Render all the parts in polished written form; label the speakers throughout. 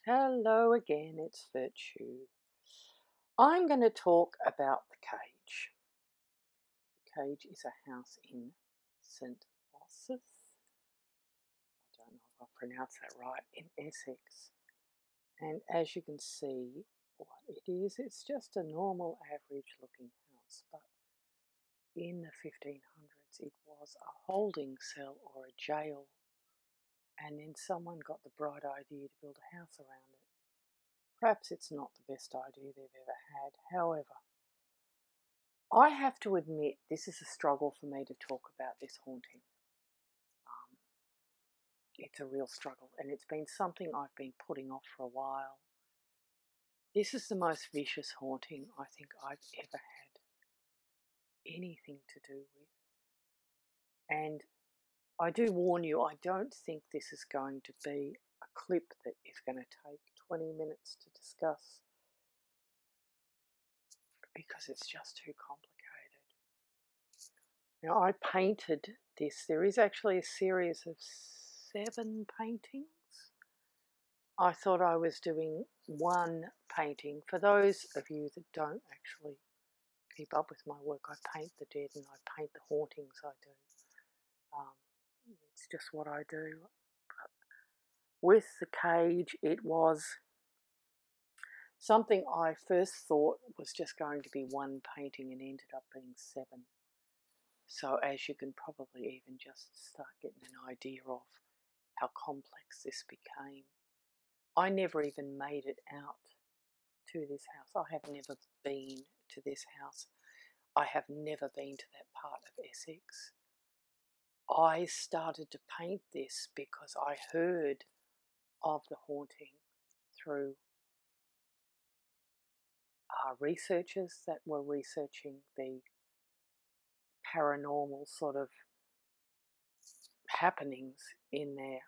Speaker 1: Hello again, it's Virtue. I'm going to talk about the Cage. The Cage is a house in St. Osyth. I don't know if I pronounced that right, in Essex. And as you can see, what it is, it's just a normal, average-looking house. But in the 1500s, it was a holding cell or a jail. And then someone got the bright idea to build a house around it. Perhaps it's not the best idea they've ever had. However, I have to admit this is a struggle for me to talk about this haunting. It's a real struggle, and it's been something I've been putting off for a while. This is the most vicious haunting I think I've ever had anything to do with. And I do warn you, I don't think this is going to be a clip that is going to take 20 minutes to discuss, because it's just too complicated. Now, I painted this. There is actually a series of 7 paintings. I thought I was doing one painting. For those of you that don't actually keep up with my work, I paint the dead and I paint the hauntings I do. It's just what I do. But with the Cage, it was something I first thought was just going to be one painting and ended up being 7. So as you can probably even just start getting an idea of how complex this became. I never even made it out to this house. I have never been to this house. I have never been to that part of Essex. I started to paint this because I heard of the haunting through researchers that were researching the paranormal sort of happenings in there.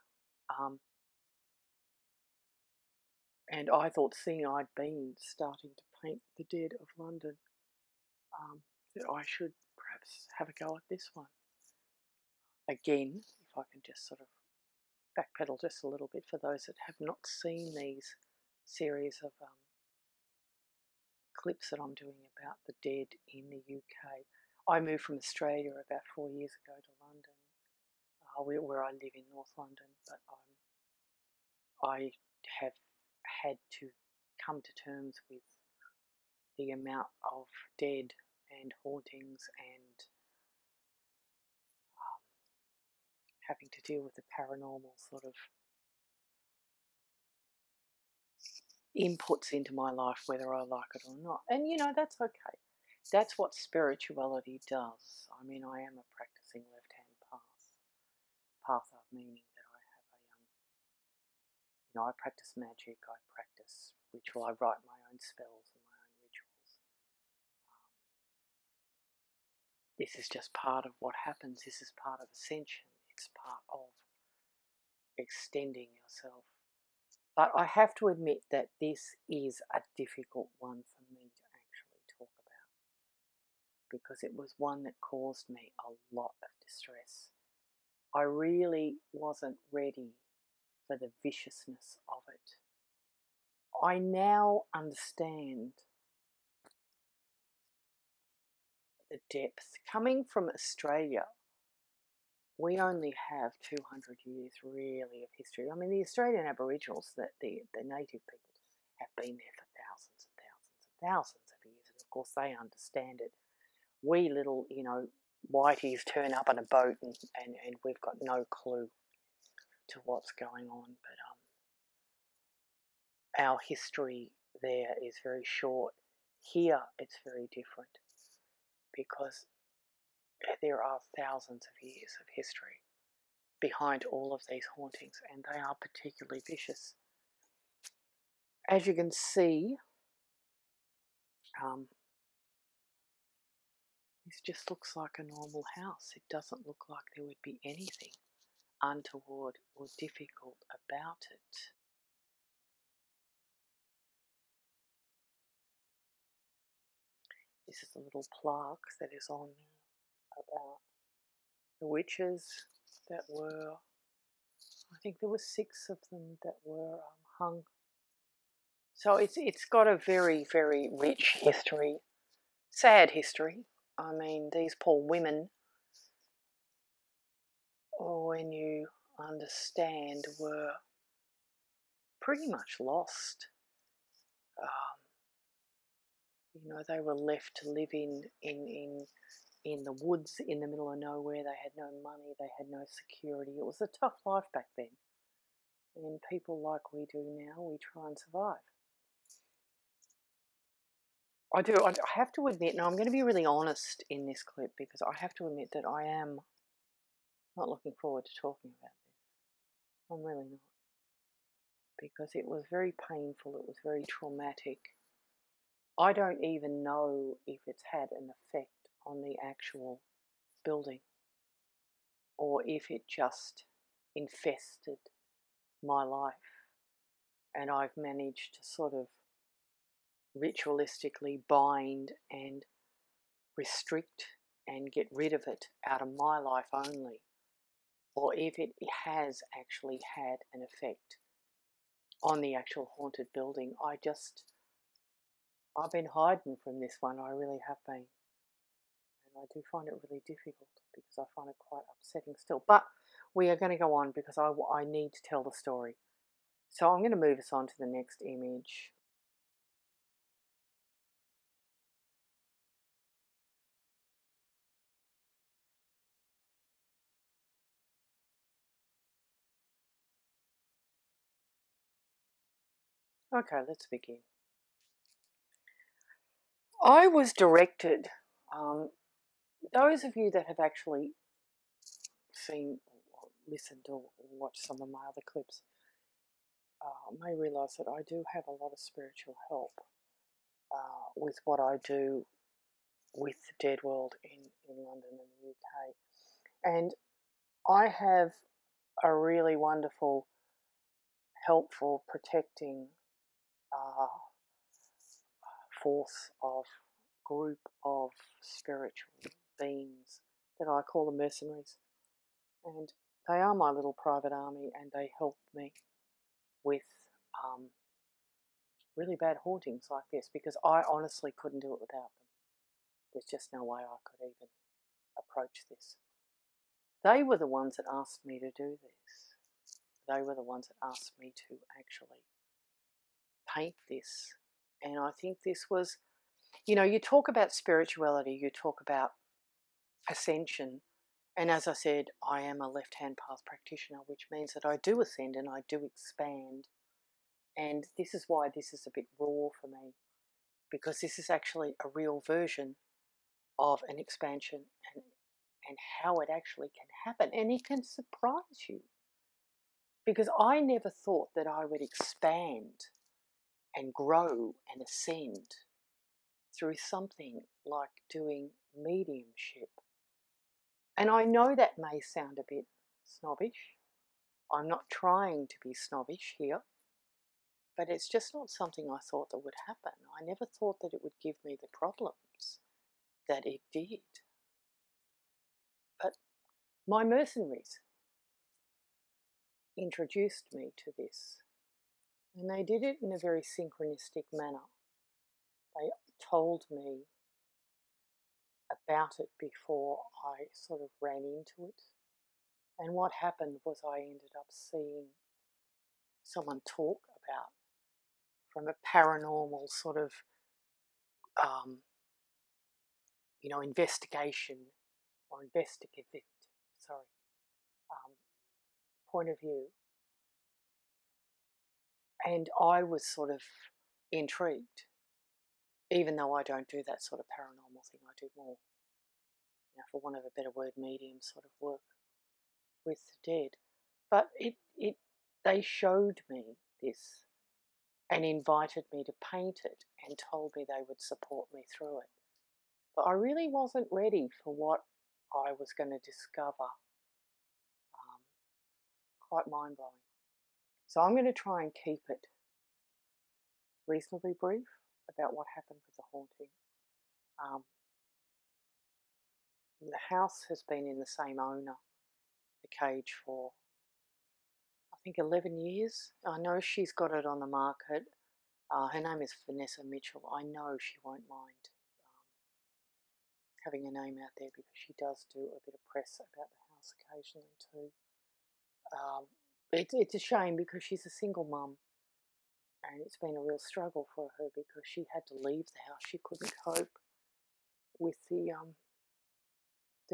Speaker 1: And I thought, seeing I'd been starting to paint the dead of London, that I should perhaps have a go at this one. Again, if I can just sort of backpedal just a little bit for those that have not seen these series of clips that I'm doing about the dead in the UK. I moved from Australia about 4 years ago to London, where I live in North London, but I have had to come to terms with the amount of dead and hauntings and having to deal with the paranormal sort of inputs into my life, whether I like it or not. And you know, that's okay. That's what spirituality does. I mean, I am a practicing left-hand path meaning that I have I practice magic, I practice ritual, I write my own spells and my own rituals. This is just part of what happens. This is part of ascension. It's part of extending yourself. But I have to admit that this is a difficult one for me to actually talk about, because it was one that caused me a lot of distress. I really wasn't ready for the viciousness of it. I now understand the depth. Coming from Australia, we only have 200 years really of history. I mean, the Australian Aboriginals, the native people, have been there for thousands and thousands and thousands of years, and of course they understand it. We little, whiteys turn up on a boat and we've got no clue to what's going on. But our history there is very short. Here it's very different, because there are thousands of years of history behind all of these hauntings, and they are particularly vicious. As you can see, this just looks like a normal house. It doesn't look like there would be anything untoward or difficult about it. This is a little plaque that is on there about the witches that were, I think there were 6 of them that were hung So it's got a very, very rich history, sad history. I mean, these poor women, when you understand, were pretty much lost. They were left to live in the woods in the middle of nowhere. They had no money, they had no security. It was a tough life back then. And people like we do now, we try and survive. I have to admit, and I'm going to be really honest in this clip, because I have to admit that I am not looking forward to talking about this. I'm really not. Because it was very painful, it was very traumatic. I don't even know if it's had an effect on the actual building, or if it just infested my life, and I've managed to sort of ritualistically bind and restrict and get rid of it out of my life only, or if it has actually had an effect on the actual haunted building. I've been hiding from this one, I really have been. And I do find it really difficult, because I find it quite upsetting still. But we are going to go on, because I need to tell the story. So I'm going to move us on to the next image. Okay, let's begin. I was directed, those of you that have actually seen, or listened, or watched some of my other clips, may realise that I do have a lot of spiritual help with what I do with the Dead World in London and the UK. And I have a really wonderful, helpful, protecting force of group of spiritual beings that I call the mercenaries. And they are my little private army, and they help me with really bad hauntings like this, because I honestly couldn't do it without them. There's just no way I could even approach this. They were the ones that asked me to do this. They were the ones that asked me to actually paint this. And I think this was, you talk about spirituality, you talk about ascension. And as I said, I am a left-hand path practitioner, which means that I do ascend and I do expand. And this is why this is a bit raw for me, because this is actually a real version of an expansion, and how it actually can happen. And it can surprise you, because I never thought that I would expand and grow and ascend through something like doing mediumship. And I know that may sound a bit snobbish. I'm not trying to be snobbish here, but it's just not something I thought that would happen. I never thought that it would give me the problems that it did. But my mercenaries introduced me to this, and they did it in a very synchronistic manner. They told me about it before I sort of ran into it. And what happened was I ended up seeing someone talk about, from a paranormal sort of, investigation or investigative, point of view. And I was sort of intrigued, even though I don't do that sort of paranormal thing. I do more, for want of a better word, medium sort of work with the dead. But they showed me this and invited me to paint it and told me they would support me through it. But I really wasn't ready for what I was going to discover. Quite mind-blowing. So I'm going to try and keep it reasonably brief about what happened with the haunting. The house has been in the same owner, the cage, for I think 11 years. I know she's got it on the market Her name is Vanessa Mitchell. I know she won't mind having her name out there because she does do a bit of press about the house occasionally too. It's a shame because she's a single mum, and it's been a real struggle for her because she had to leave the house. She couldn't cope with the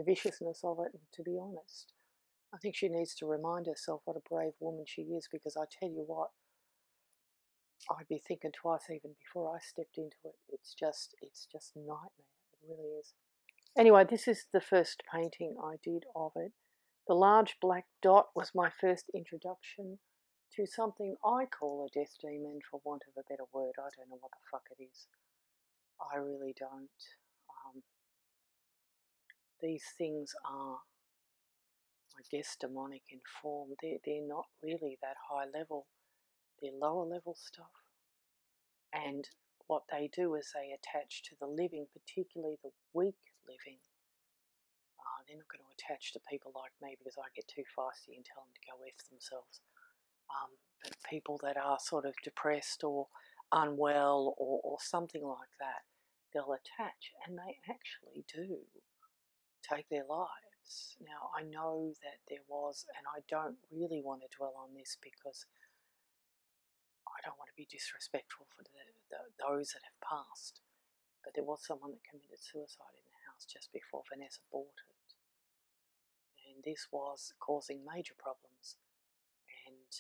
Speaker 1: viciousness of it, and to be honest, I think she needs to remind herself what a brave woman she is, because I tell you what, I'd be thinking twice even before I stepped into it. It's just nightmare. It really is. Anyway, this is the first painting I did of it. The large black dot was my first introduction to something I call a death demon, for want of a better word. I don't know what the fuck it is. I really don't. These things are, I guess, demonic in form. They're not really that high level. They're lower level stuff. And what they do is they attach to the living, particularly the weak living. They're not going to attach to people like me because I get too feisty and tell them to go F themselves. But people that are sort of depressed or unwell or something like that, they'll attach, and they actually do take their lives. Now, I know that there was, and I don't really want to dwell on this because I don't want to be disrespectful for those that have passed, but there was someone that committed suicide in the house just before Vanessa bought it. And this was causing major problems and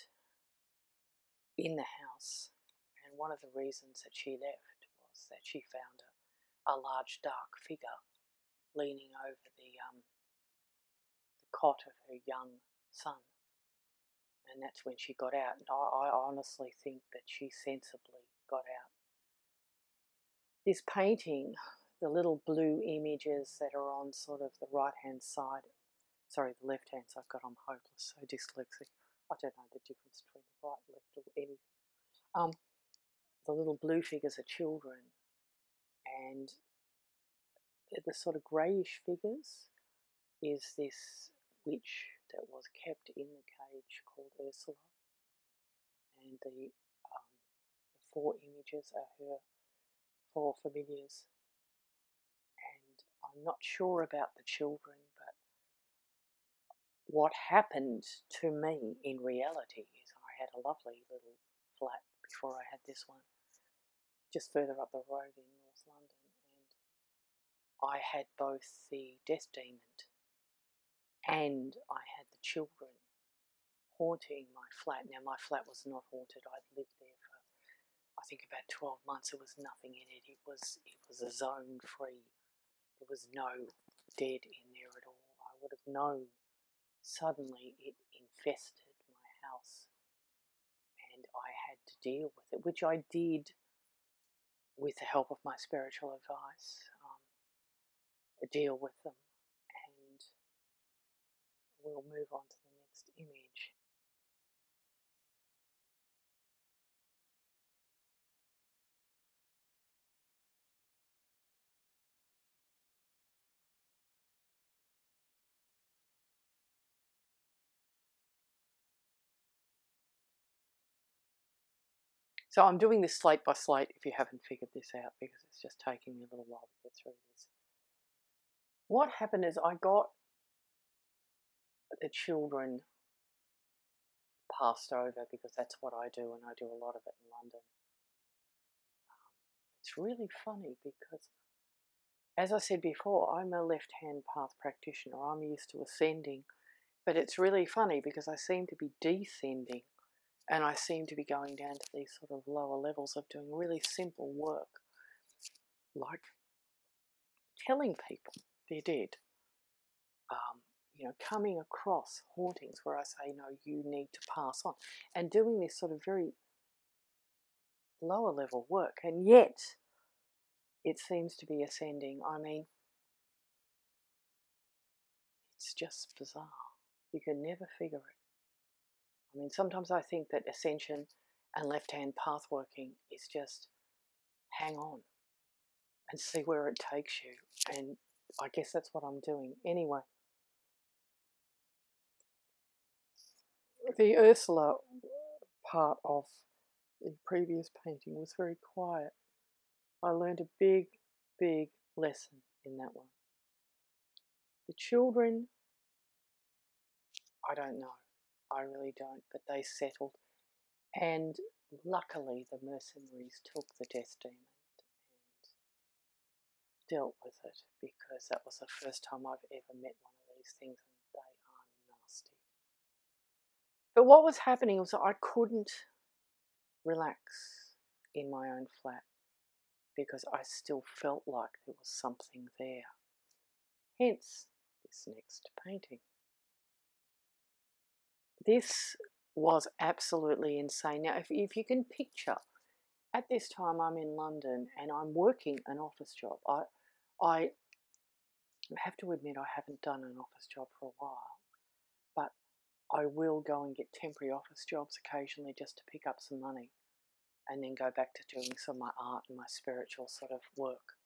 Speaker 1: in the house. And one of the reasons that she left was that she found a large dark figure leaning over the cot of her young son. And that's when she got out. And I honestly think that she sensibly got out. This painting, the little blue images that are on sort of the right-hand side, sorry, the left-hand side, God, I'm hopeless, so dyslexic. I don't know the difference between the right, left, or anything. The little blue figures are children, and the sort of greyish figures is this witch that was kept in the cage called Ursula, and the 4 images are her 4 familiars. And I'm not sure about the children, but what happened to me in reality is I had a lovely little flat before I had this one, just further up the road in North London, and I had both the death demon and I had the children haunting my flat. Now, my flat was not haunted. I'd lived there for, I think, about 12 months. There was nothing in it. It was a zone free. There was no dead in there at all. I would have known. Suddenly it infested my house and I had to deal with it, which I did with the help of my spiritual advice, deal with them. And we'll move on to the next image. So I'm doing this slate by slate if you haven't figured this out, because it's just taking me a little while to get through this. What happened is I got the children passed over because that's what I do, and I do a lot of it in London. It's really funny because, as I said before, I'm a left-hand path practitioner. I'm used to ascending, but it's really funny because I seem to be descending, and I seem to be going down to these sort of lower levels of doing really simple work, like telling people they're dead. Coming across hauntings where I say, no, you need to pass on, and doing this sort of very lower level work, and yet it seems to be ascending. I mean, it's just bizarre. You can never figure it. I mean, sometimes I think that ascension and left-hand path working is just hang on and see where it takes you, and I guess that's what I'm doing. Anyway, the Ursula part of the previous painting was very quiet. I learned a big, big lesson in that one. The children, I don't know. I really don't, but they settled. And luckily the mercenaries took the death demon and dealt with it, because that was the first time I've ever met one of these things, and they are nasty. But what was happening was I couldn't relax in my own flat because I still felt like there was something there. Hence this next painting. This was absolutely insane. Now, if you can picture, at this time I'm in London and I'm working an office job. I have to admit I haven't done an office job for a while, but I will go and get temporary office jobs occasionally just to pick up some money and then go back to doing some of my art and my spiritual sort of work.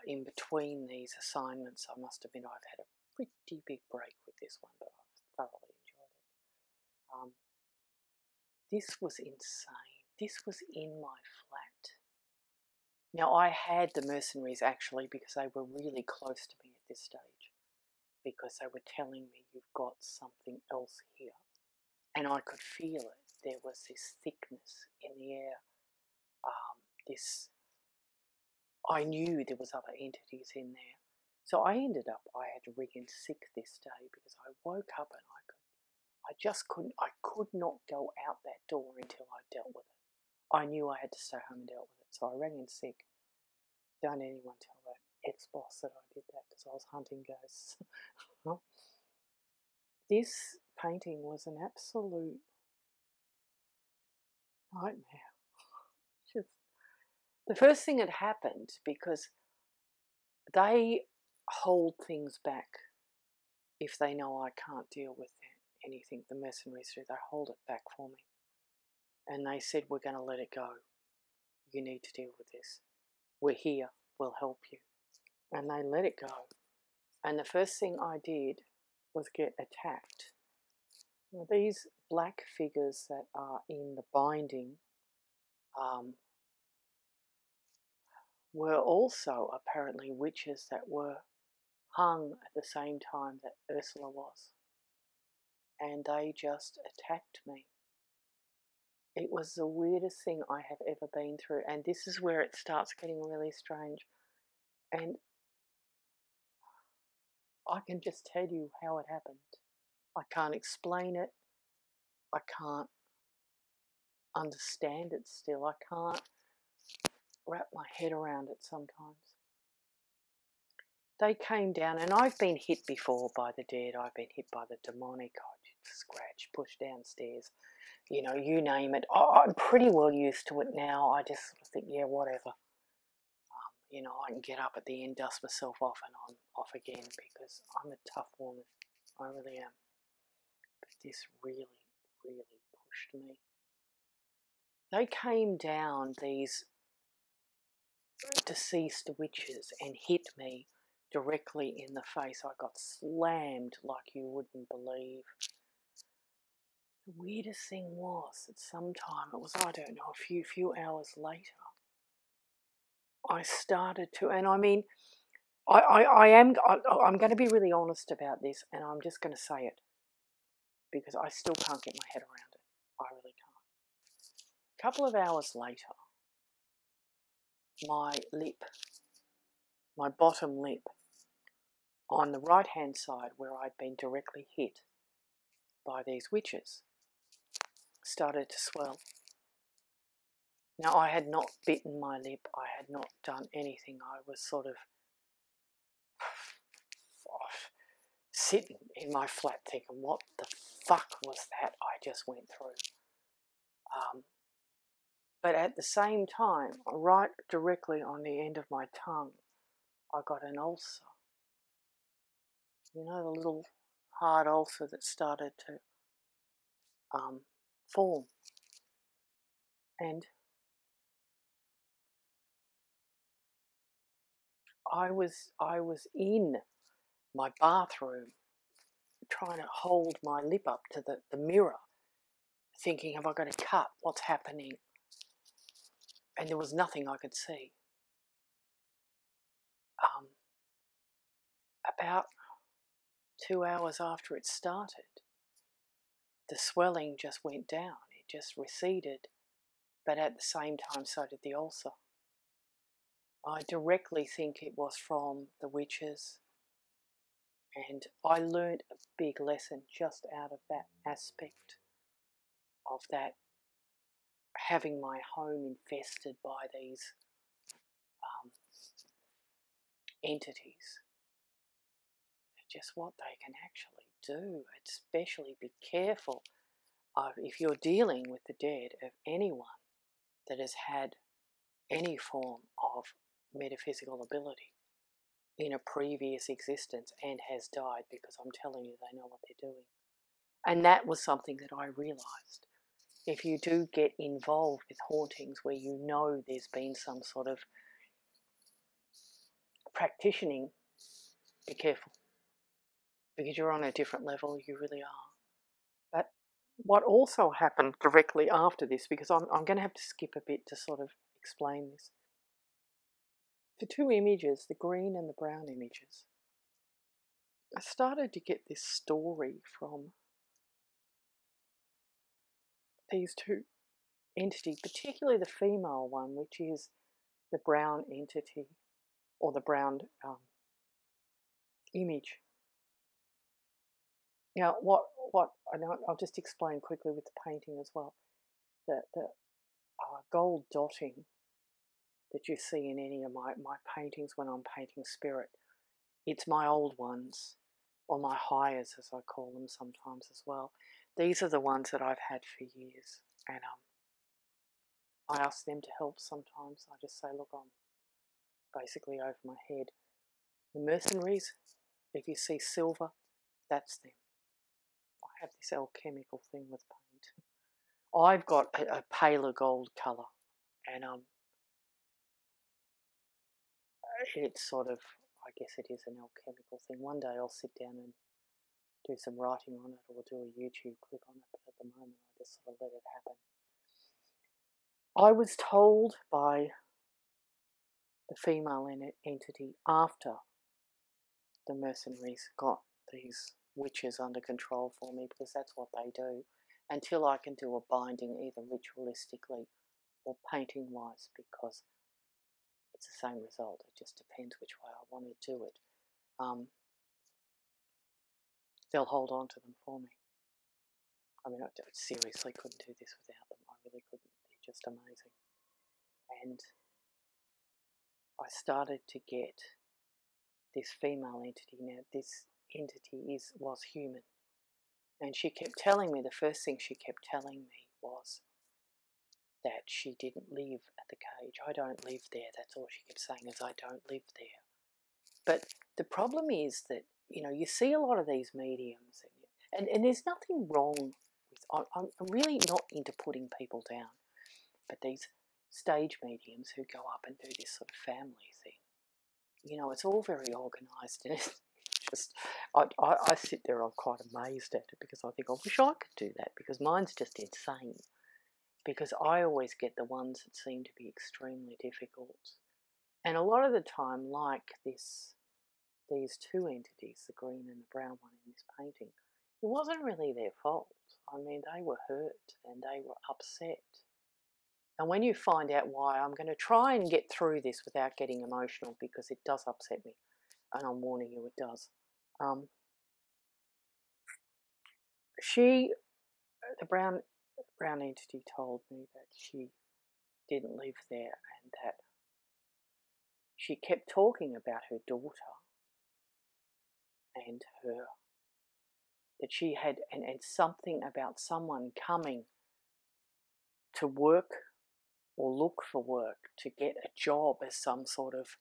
Speaker 1: In between these assignments, I must admit I've had a pretty big break with this one, but I've thoroughly enjoyed it. This was insane. This was in my flat. Now, I had the mercenaries actually because they were really close to me at this stage, because they were telling me you've got something else here. And I could feel it. There was this thickness in the air. I knew there was other entities in there. So I ended up, I had to ring in sick this day because I woke up and I could not go out that door until I dealt with it. I knew I had to stay home and dealt with it. So I rang in sick. Don't anyone tell that ex-boss that I did that because I was hunting ghosts. This painting was an absolute nightmare. Just the first thing that happened, because they hold things back if they know I can't deal with anything. The mercenaries do. They hold it back for me. And they said, we're going to let it go. You need to deal with this. We're here. We'll help you. And they let it go. And the first thing I did was get attacked. Now, these black figures that are in the binding were also apparently witches that were hung at the same time that Ursula was. And they just attacked me. It was the weirdest thing I have ever been through. And this is where it starts getting really strange. And I can just tell you how it happened. I can't explain it. I can't understand it still. I can't wrap my head around it sometimes. They came down, and I've been hit before by the dead. I've been hit by the demonic. Scratch, push downstairs. You know, you name it. I'm pretty well used to it now. I just think, yeah, whatever. You know, I can get up at the end, dust myself off, and I'm off again because I'm a tough woman. I really am. But this really, really pushed me. They came down, these deceased witches, and hit me directly in the face. I got slammed like you wouldn't believe. The weirdest thing was that sometime, it was, I don't know, a few hours later, I started to, and I mean, I'm going to be really honest about this, and I'm just going to say it because I still can't get my head around it. I really can't. A couple of hours later, my lip, my bottom lip, on the right-hand side where I'd been directly hit by these witches, started to swell. Now, I had not bitten my lip. I had not done anything. I was sort of sitting in my flat thinking, what the fuck was that I just went through? But at the same time, right directly on the end of my tongue, I got an ulcer. You know, the little hard ulcer that started to form. And I was in my bathroom trying to hold my lip up to the mirror, thinking, have I got a cut? What's happening? And there was nothing I could see. About 2 hours after it started, the swelling just went down. It just receded, but at the same time so did the ulcer. I directly think it was from the witches, and I learned a big lesson just out of that aspect of that, having my home infested by these entities. Just what they can actually do, especially be careful of if you're dealing with the dead of anyone that has had any form of metaphysical ability in a previous existence and has died, because I'm telling you, they know what they're doing. And that was something that I realised. If you do get involved with hauntings where you know there's been some sort of practitioning, be careful, because you're on a different level, you really are. But what also happened directly after this, because I'm going to have to skip a bit to sort of explain this. The two images, the green and the brown images, I started to get this story from these two entities, particularly the female one, which is the brown entity, or the brown image. Now, I'll just explain quickly with the painting as well. The gold dotting that you see in any of my paintings when I'm painting spirit, it's my old ones, or my hires as I call them sometimes as well. These are the ones that I've had for years, and I ask them to help sometimes. I just say, look, I'm basically over my head. The mercenaries, if you see silver, that's them. I have this alchemical thing with paint. I've got a paler gold colour, and it's sort of, I guess it is an alchemical thing. One day I'll sit down and do some writing on it, or do a YouTube clip on it, but at the moment I just sort of let it happen. I was told by the female entity, after the mercenaries got these witches under control for me, because that's what they do, until I can do a binding either ritualistically or painting wise, because it's the same result. It just depends which way I want to do it. They'll hold on to them for me. I mean, I seriously couldn't do this without them. I really couldn't. They're just amazing. And I started to get this female entity. Now, this entity was human. And she kept telling me, the first thing she kept telling me was that she didn't live at the cage. I don't live there. That's all she kept saying, is I don't live there. But the problem is that, you know, you see a lot of these mediums, and there's nothing wrong with, I'm really not into putting people down, but these stage mediums who go up and do this sort of family thing, you know, it's all very organised, and it's just, I sit there, I'm quite amazed at it, because I think, I wish I could do that, because mine's just insane, because I always get the ones that seem to be extremely difficult. And a lot of the time, like these two entities, the green and the brown one in this painting, it wasn't really their fault. I mean, they were hurt and they were upset. And when you find out why, I'm going to try and get through this without getting emotional, because it does upset me, and I'm warning you, it does. The brown entity told me that she didn't live there, and that she kept talking about her daughter and that she had, and something about someone coming to work or look for work to get a job as some sort of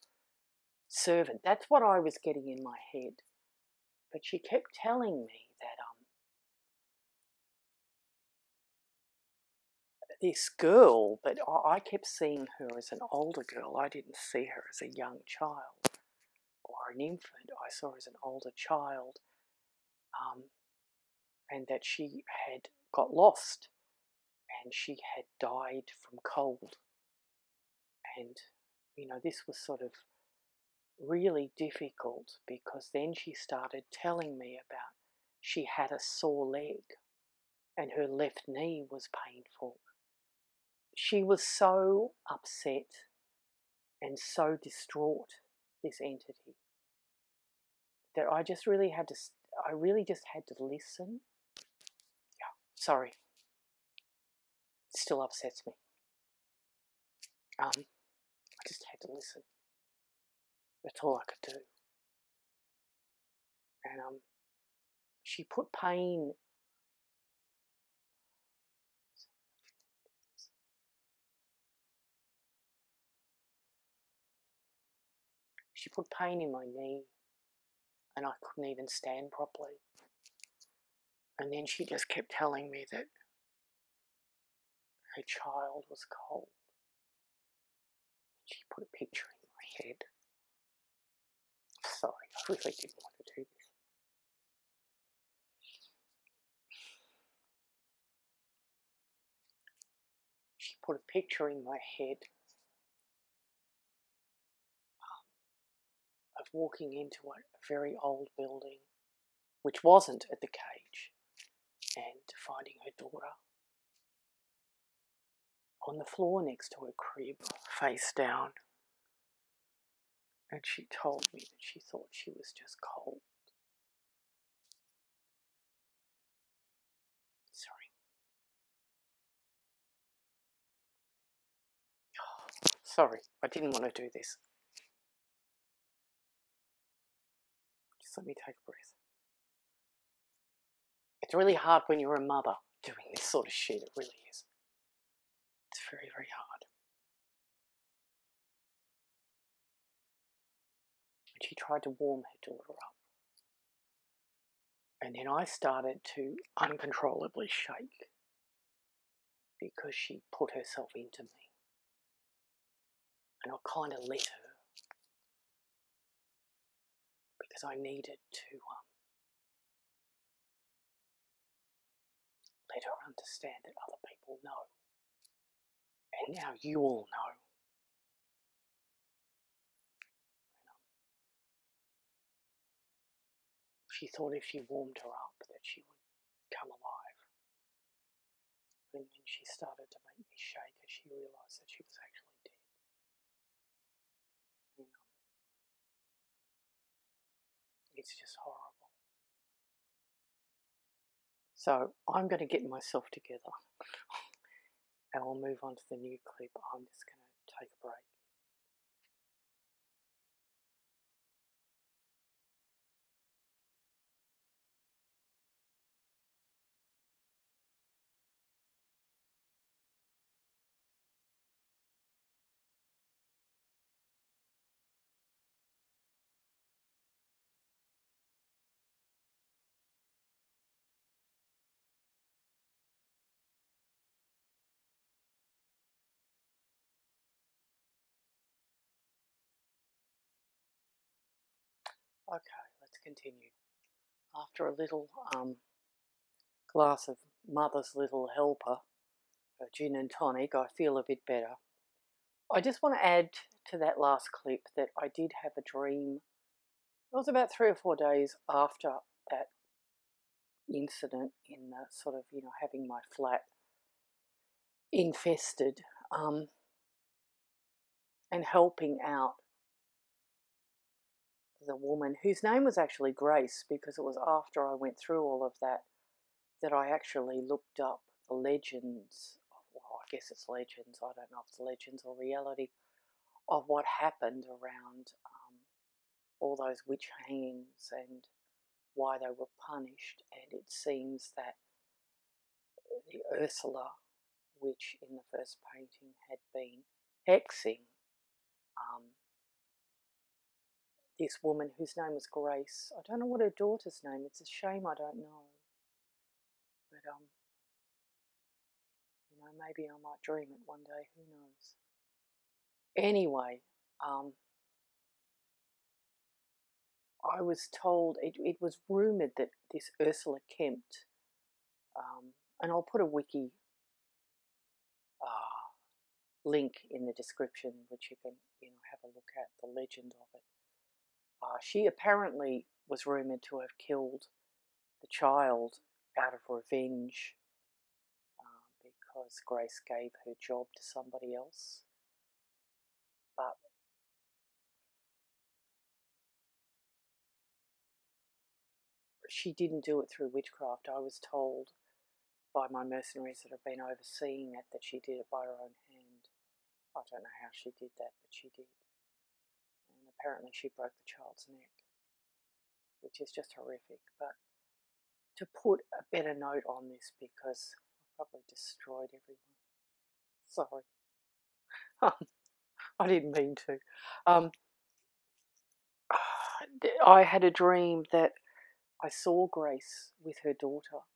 Speaker 1: servant. That's what I was getting in my head. But she kept telling me that this girl, but I kept seeing her as an older girl. I didn't see her as a young child or an infant. I saw her as an older child, and that she had got lost and she had died from cold. And, this was sort of really difficult, because then she started telling me about she had a sore leg and her left knee was painful. She was so upset and so distraught, this entity, that I really just had to listen. Yeah, sorry. It still upsets me. I just had to listen. That's all I could do. And she put pain. She put pain in my knee, and I couldn't even stand properly. And then she just kept telling me that her child was cold. She put a picture in my head. Sorry, I really didn't want to do this. She put a picture in my head of walking into a very old building, which wasn't at the cage, and finding her daughter on the floor next to her crib, face down. And she told me that she thought she was just cold. Sorry. Sorry, I didn't want to do this. Just let me take a breath. It's really hard when you're a mother doing this sort of shit. It really is. It's very, very hard. And she tried to warm her daughter up. And then I started to uncontrollably shake, because she put herself into me. And I kind of let her, because I needed to let her understand that other people know. And now you all know. She thought if she warmed her up that she would come alive. And then she started to make me shake as she realised that she was actually dead. And, it's just horrible. So I'm going to get myself together and I'll move on to the new clip. I'm just going to take a break. Okay, let's continue. After a little glass of Mother's Little Helper, a gin and tonic, I feel a bit better. I just want to add to that last clip that I did have a dream. It was about 3 or 4 days after that incident in the sort of, having my flat infested, and helping out the woman whose name was actually Grace, because it was after I went through all of that that I actually looked up the legends. Well, I guess it's legends. I don't know if it's legends or reality of what happened around all those witch hangings and why they were punished. And it seems that the Ursula witch in the first painting had been hexing this woman whose name was Grace. I don't know what her daughter's name. It's a shame I don't know. But maybe I might dream it one day. Who knows? Anyway, I was told, it was rumoured that this Ursula Kempt, and I'll put a wiki link in the description, which you can, have a look at the legend of it. She apparently was rumoured to have killed the child out of revenge because Grace gave her job to somebody else. But she didn't do it through witchcraft. I was told by my mercenaries that have been overseeing it that she did it by her own hand. I don't know how she did that, but she did. And apparently she broke the child's neck, which is just horrific. But to put a better note on this, because I probably destroyed everyone. Sorry. I didn't mean to. I had a dream that I saw Grace with her daughter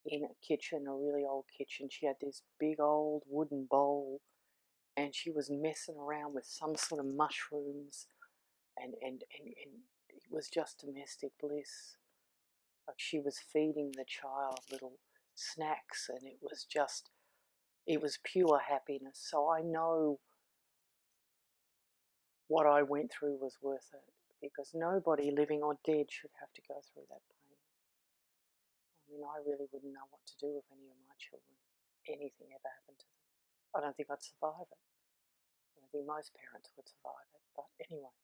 Speaker 1: in a kitchen, a really old kitchen. She had this big old wooden bowl and she was messing around with some sort of mushrooms and it was just domestic bliss. Like she was feeding the child little snacks and it was pure happiness. So I know what I went through was worth it, because nobody living or dead should have to go through that pain. I mean, I really wouldn't know what to do if any of my children, anything ever happened to them. I don't think I'd survive it. I don't think most parents would survive it. But anyway,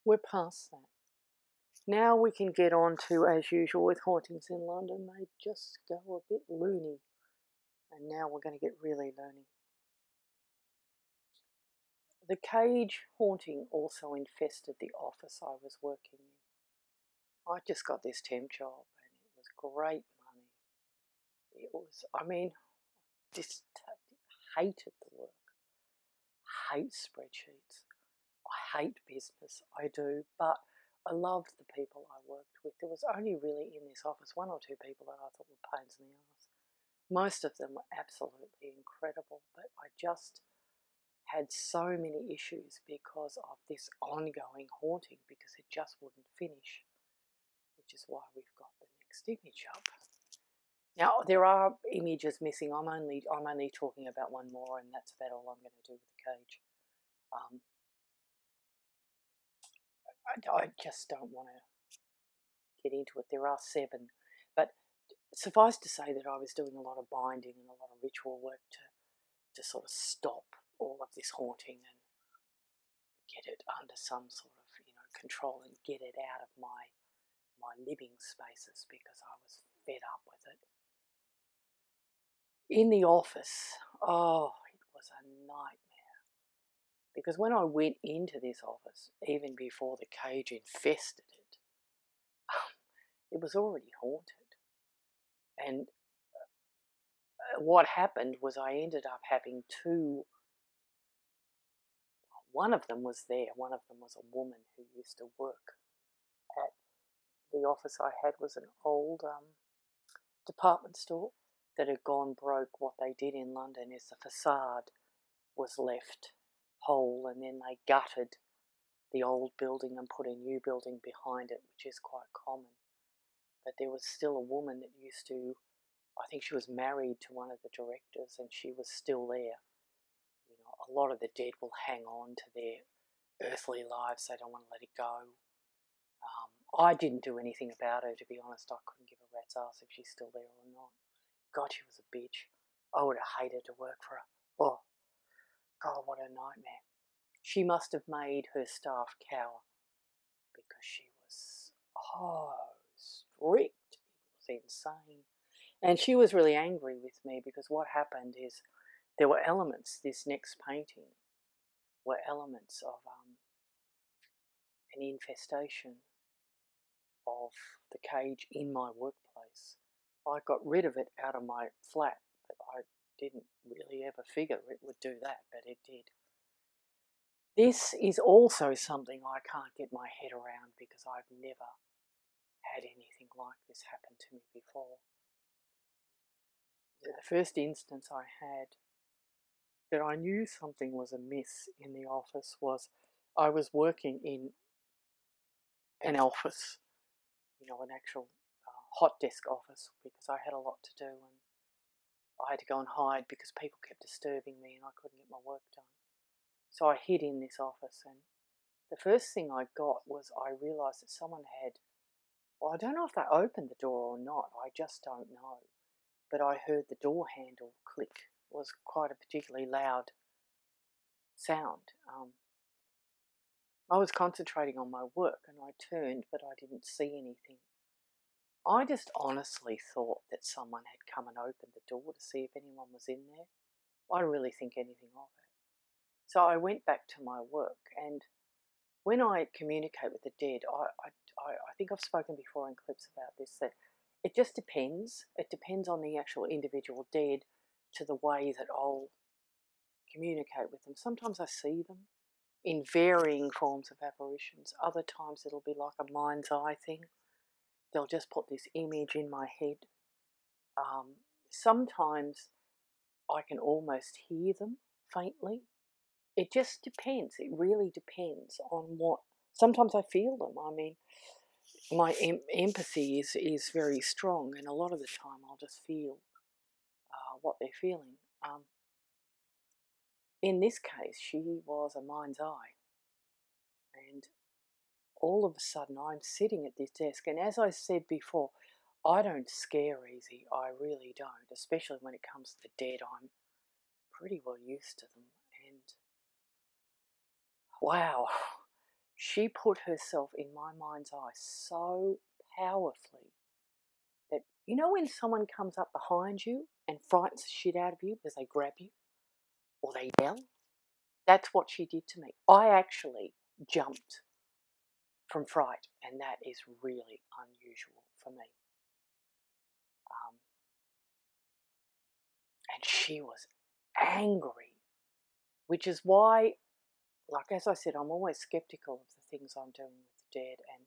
Speaker 1: we're past that. Now we can get on to, as usual with hauntings in London, they just go a bit loony. And now we're going to get really loony. The cage haunting also infested the office I was working in. I just got this temp job and it was great money. It was, just hated the work. Hate spreadsheets. I hate business, I do, but I loved the people I worked with. There was only really in this office one or two people that I thought were pains in the arse. Most of them were absolutely incredible, but I just had so many issues because of this ongoing haunting, because it just wouldn't finish, which is why we've got the next image up. Now, there are images missing. I'm only talking about one more, and that's about all I'm going to do with the cage. I just don't want to get into it. There are 7, but suffice to say that I was doing a lot of binding and a lot of ritual work to sort of stop all of this haunting and get it under some sort of control and get it out of my living spaces, because I was fed up with it. In the office, it was a nightmare, because when I went into this office, even before the cage infested it, it was already haunted. And what happened was I ended up having 2. One of them was there. One of them was a woman who used to work at the office I had. Was an old department store that had gone broke. What they did in London is the facade was left whole, and then they gutted the old building and put a new building behind it, which is quite common. But there was still a woman that used to, I think she was married to one of the directors, and she was still there. A lot of the dead will hang on to their earthly lives. They don't want to let it go. I didn't do anything about her, to be honest. I couldn't give a rat's ass if she's still there or not. God, she was a bitch. I would have hated to work for her. Oh, God, what a nightmare. She must have made her staff cower, because she was strict. It was insane. And she was really angry with me, because what happened is there were elements, this next painting, were elements of an infestation of the cage in my workplace. I got rid of it out of my flat, but I didn't really ever figure it would do that, but it did. This is also something I can't get my head around, because I've never had anything like this happen to me before. The first instance I had that I knew something was amiss in the office was I was working in an office, an actual hot desk office, because I had a lot to do, and I had to go and hide because people kept disturbing me and I couldn't get my work done. So I hid in this office, and the first thing I got was I realised that someone had, well, I don't know if they opened the door or not, I just don't know. But I heard the door handle click. It was quite a particularly loud sound. I was concentrating on my work and I turned, but I didn't see anything. I just honestly thought that someone had come and opened the door to see if anyone was in there. I didn't really think anything of it. So I went back to my work, and when I communicate with the dead, I think I've spoken before in clips about this, that it just depends. It depends on the actual individual dead to the way that I'll communicate with them. Sometimes I see them in varying forms of apparitions. Other times it'll be like a mind's eye thing. They'll just put this image in my head. Sometimes I can almost hear them faintly. It just depends. It really depends on what. Sometimes I feel them. I mean, my empathy is very strong, and a lot of the time I'll just feel what they're feeling. In this case, she was a mind's eye, and all of a sudden I'm sitting at this desk, and as I said before, I don't scare easy. I really don't, especially when it comes to the dead. I'm pretty well used to them, and wow, she put herself in my mind's eye so powerfully that, you know, when someone comes up behind you and frightens the shit out of you because they grab you or they yell? That's what she did to me. I actually jumped from fright, and that is really unusual for me. And she was angry, which is why, like as I said, I'm always skeptical of the things I'm doing with the dead and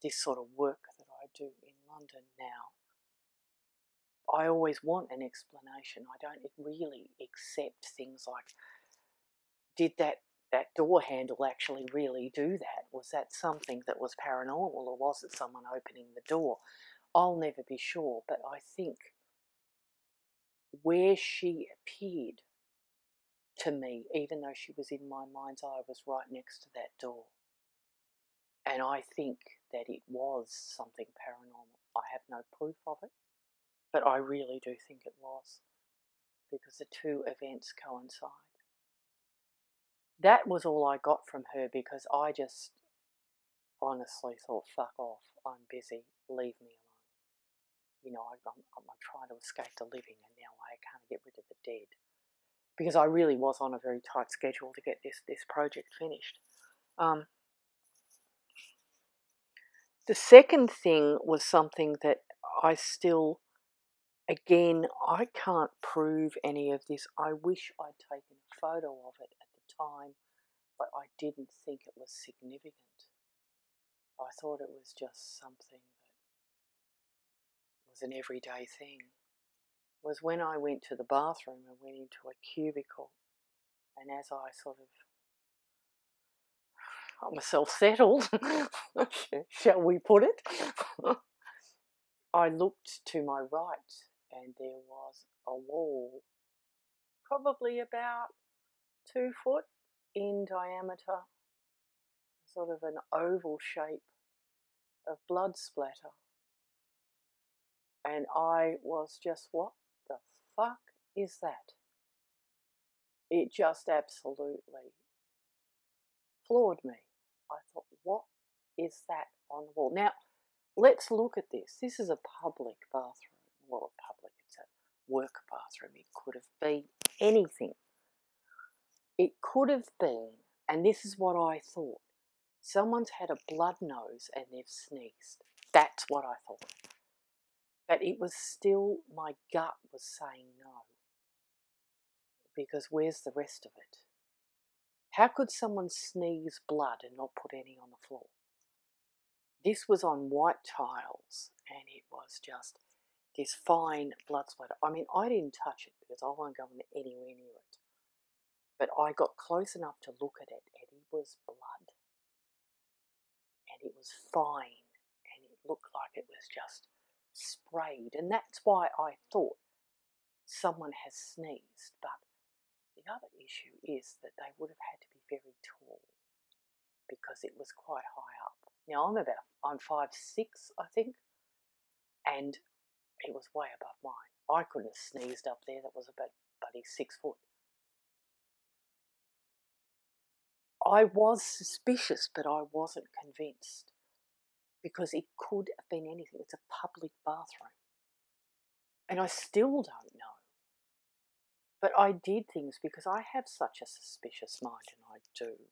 Speaker 1: this sort of work that I do in London now. I always want an explanation. I don't really accept things like, did that door handle actually really do that? Was that something that was paranormal, or was it someone opening the door? I'll never be sure, but I think where she appeared to me, even though she was in my mind's eye, was right next to that door. And I think that it was something paranormal. I have no proof of it, but I really do think it was, because the two events coincide. That was all I got from her, because I just honestly thought, fuck off, I'm busy, leave me alone. You know, I'm trying to escape the living, and now I can't get rid of the dead. Because I really was on a very tight schedule to get this project finished. The second thing was something that I still, again, I can't prove any of this. I wish I'd taken a photo of it at the time, but I didn't think it was significant. I thought it was just something that was an everyday thing. Was when I went to the bathroom and went into a cubicle, and as I sort of got myself settled, shall we put it, I looked to my right, and there was a wall, probably about 2 foot in diameter, sort of an oval shape of blood splatter. And I was just, what the fuck is that? It just absolutely floored me. I thought, what is that on the wall? Now, let's look at this. This is a public bathroom. Well, public, it's a work bathroom. It could have been anything. It could have been, and this is what I thought, someone's had a blood nose and they've sneezed. That's what I thought. But it was still, my gut was saying no. Because where's the rest of it? How could someone sneeze blood and not put any on the floor? This was on white tiles, and it was just this fine blood splatter. I mean, I didn't touch it because I won't go anywhere near it. But I got close enough to look at it, and it was blood. And it was fine, and it looked like it was just sprayed. And that's why I thought someone has sneezed. But the other issue is that they would have had to be very tall because it was quite high up. Now I'm 5'6", I think, and it was way above mine. I couldn't have sneezed up there. That was about bloody 6 foot. I was suspicious, but I wasn't convinced because it could have been anything. It's a public bathroom. And I still don't know. But I did things because I have such a suspicious mind, and I do.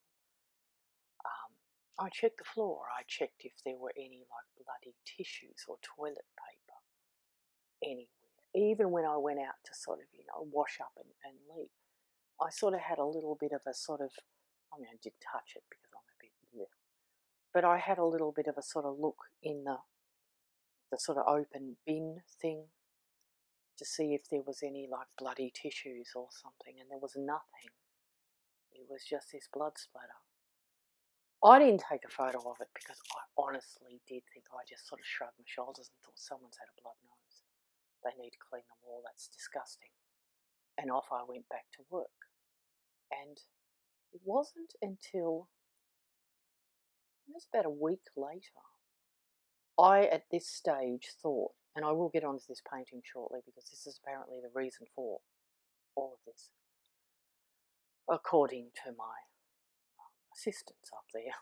Speaker 1: I checked the floor. I checked if there were any like bloody tissues or toilet paper anywhere. Even when I went out to sort of, wash up and leave, I sort of had a little bit of a sort of, I mean, I did touch it because I'm a bit bleh, but I had a little bit of a sort of look in the sort of open bin thing to see if there was any like bloody tissues or something, and there was nothing. It was just this blood splatter. I didn't take a photo of it because I honestly did think, I just sort of shrugged my shoulders and thought someone's had a blood nose. They need to clean the wall, that's disgusting. And off I went back to work. And it wasn't until, it was about a week later, I at this stage thought, and I will get onto this painting shortly because this is apparently the reason for all of this, according to my assistants up there,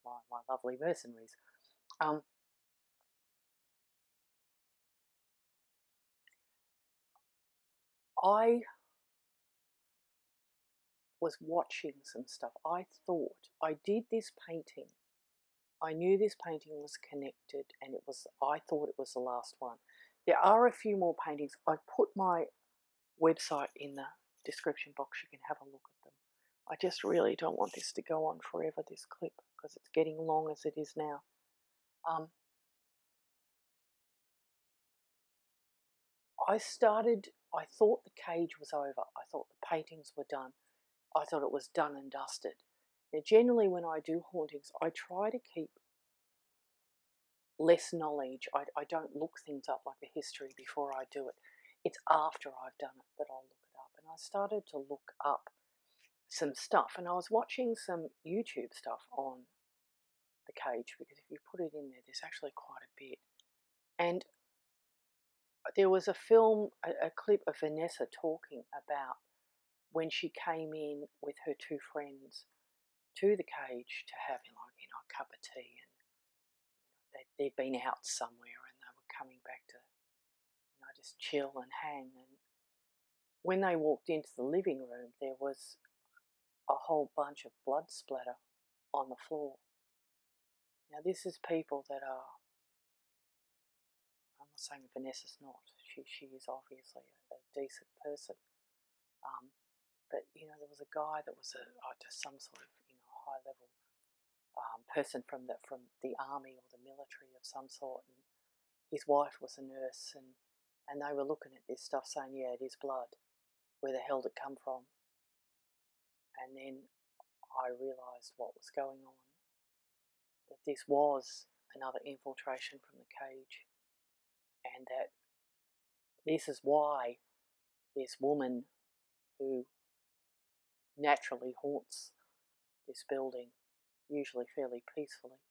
Speaker 1: my lovely mercenaries. I was watching some stuff. I thought I did this painting. I knew this painting was connected, and I thought it was the last one. There are a few more paintings. I put my website in the description box. You can have a look at them. I just really don't want this to go on forever, this clip, because it's getting long as it is now. I thought the cage was over. I thought the paintings were done. I thought it was done and dusted. Now, generally when I do hauntings, I try to keep less knowledge. I don't look things up like the history before I do it. It's after I've done it that I'll look it up. And I started to look up some stuff, and I was watching some YouTube stuff on the cage, because if you put it in there, there's actually quite a bit. And there was a film, a clip of Vanessa talking about when she came in with her two friends to the cage to have a cup of tea, and they'd been out somewhere and they were coming back to just chill and hang. And when they walked into the living room, there was a whole bunch of blood splatter on the floor. Now this is people that are, I'm not saying Vanessa's not, she is obviously a decent person, but there was a guy that was just some sort of high level person from the army or the military of some sort, and his wife was a nurse, and they were looking at this stuff saying, yeah, it is blood. Where the hell did it come from? And then I realised what was going on, that this was another infiltration from the cage, and that this is why this woman who naturally haunts this building, usually fairly peacefully,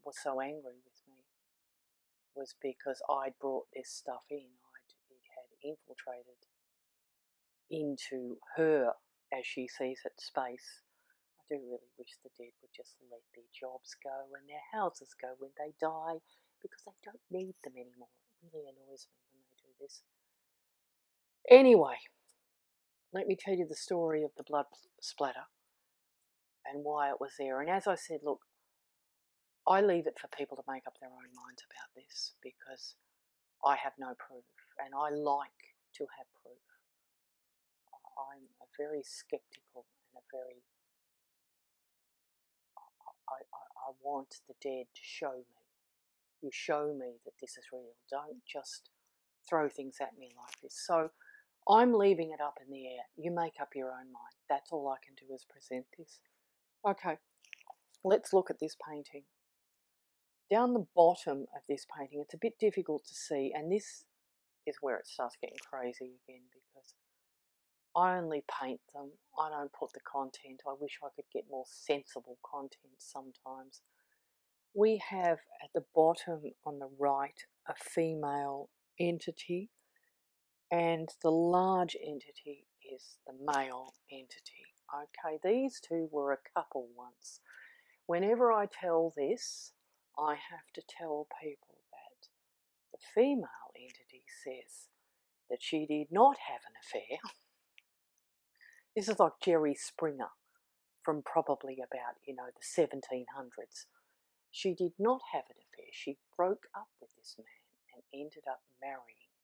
Speaker 1: was so angry with me, was because I'd brought this stuff in. It had infiltrated into her, as she sees it, space. I do really wish the dead would just let their jobs go and their houses go when they die, because they don't need them anymore. It really annoys me when they do this. Anyway, let me tell you the story of the blood splatter and why it was there. And as I said, look, I leave it for people to make up their own minds about this, because I have no proof, and I like to have proof. I'm a very skeptical and I want the dead to show me. You show me that this is real. Don't just throw things at me like this. So I'm leaving it up in the air. You make up your own mind. That's all I can do is present this. Okay, let's look at this painting. Down the bottom of this painting, it's a bit difficult to see, and this is where it starts getting crazy again, because I only paint them. I don't put the content. I wish I could get more sensible content sometimes. We have at the bottom on the right a female entity, and the large entity is the male entity. Okay, these two were a couple once. Whenever I tell this, I have to tell people that the female entity says that she did not have an affair. This is like Jerry Springer from probably about, the 1700s. She did not have an affair. She broke up with this man and ended up marrying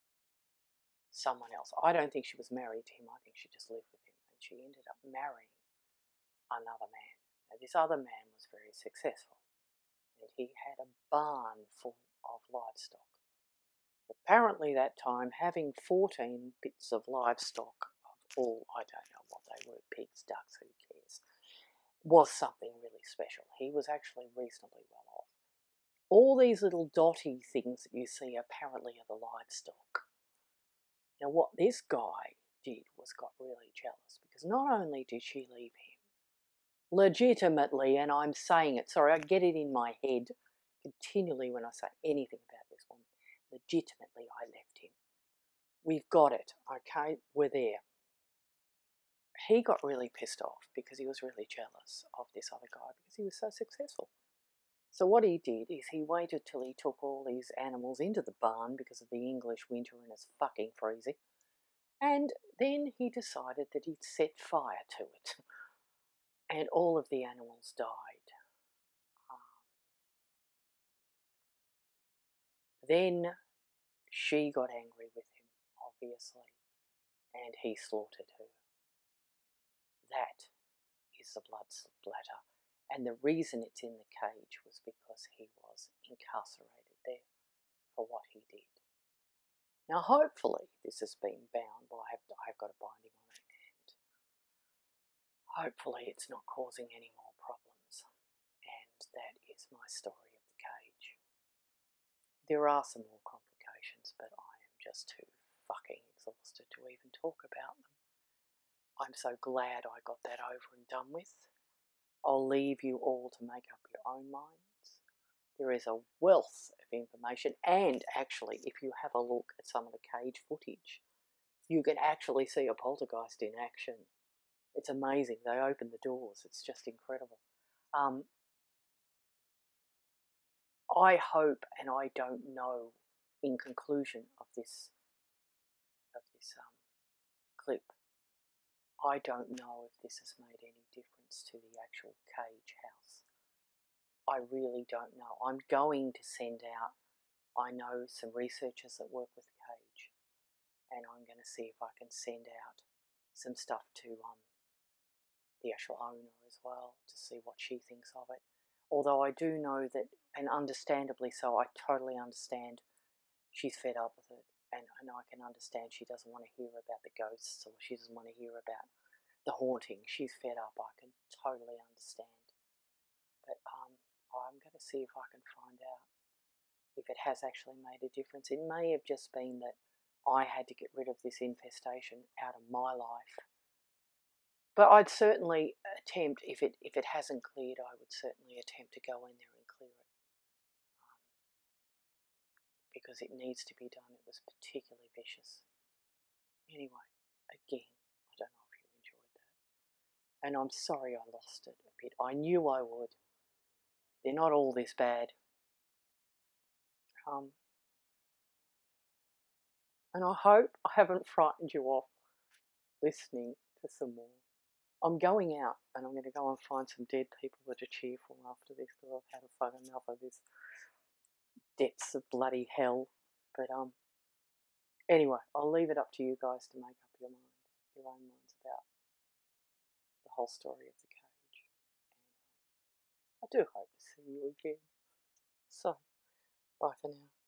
Speaker 1: someone else. I don't think she was married to him. I think she just lived with him, and she ended up marrying another man. Now, this other man was very successful, and he had a barn full of livestock. Apparently that time, having 14 bits of livestock, of all, I don't know what they were, pigs, ducks, who cares, was something really special. He was actually reasonably well off. All these little dotty things that you see apparently are the livestock. Now what this guy did was got really jealous, because not only did she leave him, legitimately, and I'm saying it, sorry, I get it in my head continually when I say anything about this woman, legitimately I left him. We've got it, okay, we're there. He got really pissed off because he was really jealous of this other guy because he was so successful. So what he did is he waited till he took all these animals into the barn because of the English winter and it's fucking freezing. And then he decided that he'd set fire to it. And all of the animals died. Then she got angry with him, obviously, and he slaughtered her. That is the blood splatter. And the reason it's in the cage was because he was incarcerated there for what he did. Now, hopefully, this has been bound. Well, I've got a binding on it, and hopefully it's not causing any more problems. And that is my story of the cage. There are some more complications, but I am just too fucking exhausted to even talk about them. I'm so glad I got that over and done with. I'll leave you all to make up your own minds. There is a wealth of information, and actually, if you have a look at some of the cage footage, you can actually see a poltergeist in action. It's amazing. They open the doors. It's just incredible. I hope, and I don't know, in conclusion of this clip, I don't know if this has made any difference to the actual cage house. I really don't know. I'm going to send out, I know some researchers that work with the cage, and I'm going to see if I can send out some stuff to the actual owner as well, to see what she thinks of it. Although I do know that, and understandably so, I totally understand she's fed up with it, and I can understand she doesn't want to hear about the ghosts, or she doesn't want to hear about the haunting. She's fed up. I can totally understand. But I'm going to see if I can find out if it has actually made a difference. It may have just been that I had to get rid of this infestation out of my life. But I'd certainly attempt, if it hasn't cleared, I would certainly attempt to go in there and clear it. Because it needs to be done. It was particularly vicious. Anyway, again, I don't know if you enjoyed that. And I'm sorry I lost it a bit. I knew I would. They're not all this bad. And I hope I haven't frightened you off listening to some more. I'm going out and I'm going to go and find some dead people that are cheerful after this, because I've had a fucking enough of this depths of bloody hell. But anyway, I'll leave it up to you guys to make up your own minds about the whole story of the cage. And I do hope to see you again. So, bye for now.